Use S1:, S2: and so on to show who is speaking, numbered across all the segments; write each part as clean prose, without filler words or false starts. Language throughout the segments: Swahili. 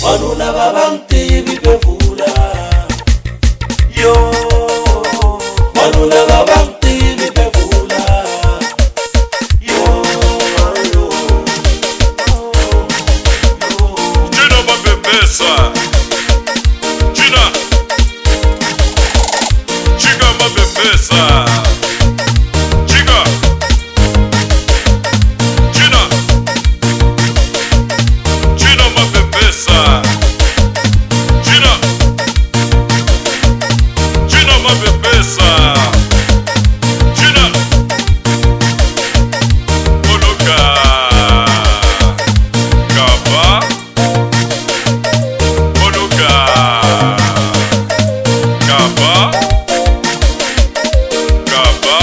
S1: Vanuna vavantivi bevhula. Yo, vanuna vavantivi bevhula. Yo, yo, yo.
S2: China mabebesa. China. Chica mabebesa. Chica. China. China mabebesa. China. China mabebesa. China. Oloka. Kaba. Oloka. Kaba. Kaba.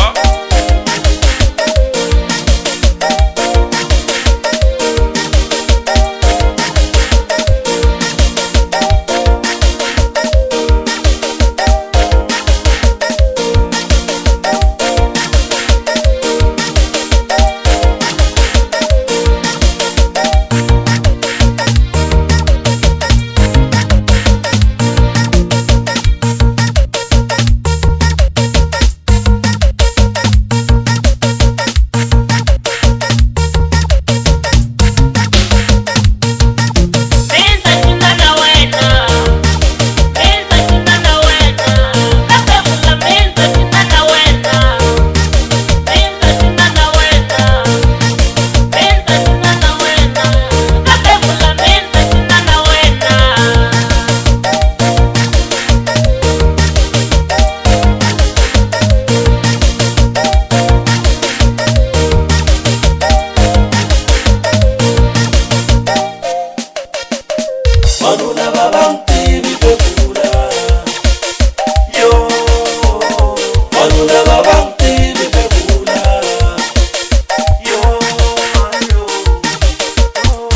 S1: Vanuna vavantivi bevhula. Yo, vanuna vavantivi bevhula. Yo, yo, yo.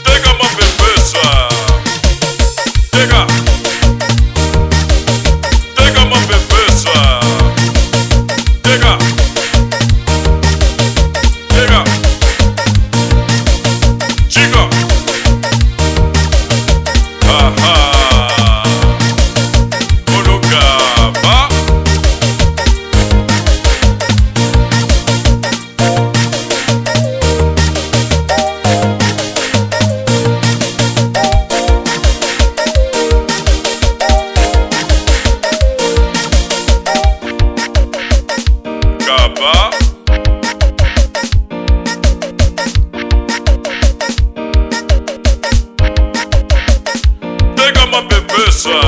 S2: Tega mabebesa. Tega. Tega mabebesa. Tega. Tega. Chica. Aha. Olokaba. Kaba. Tega mabebesa.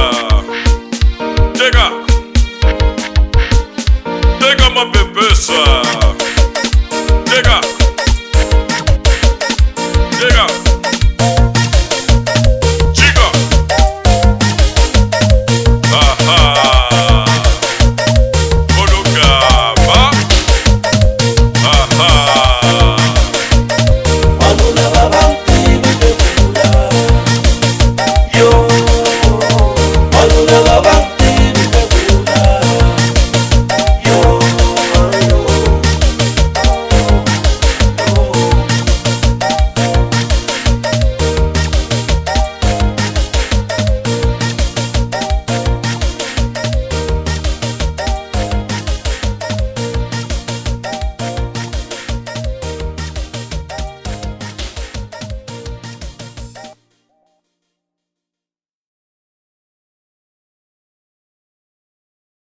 S2: Tega. Tega mabebesa.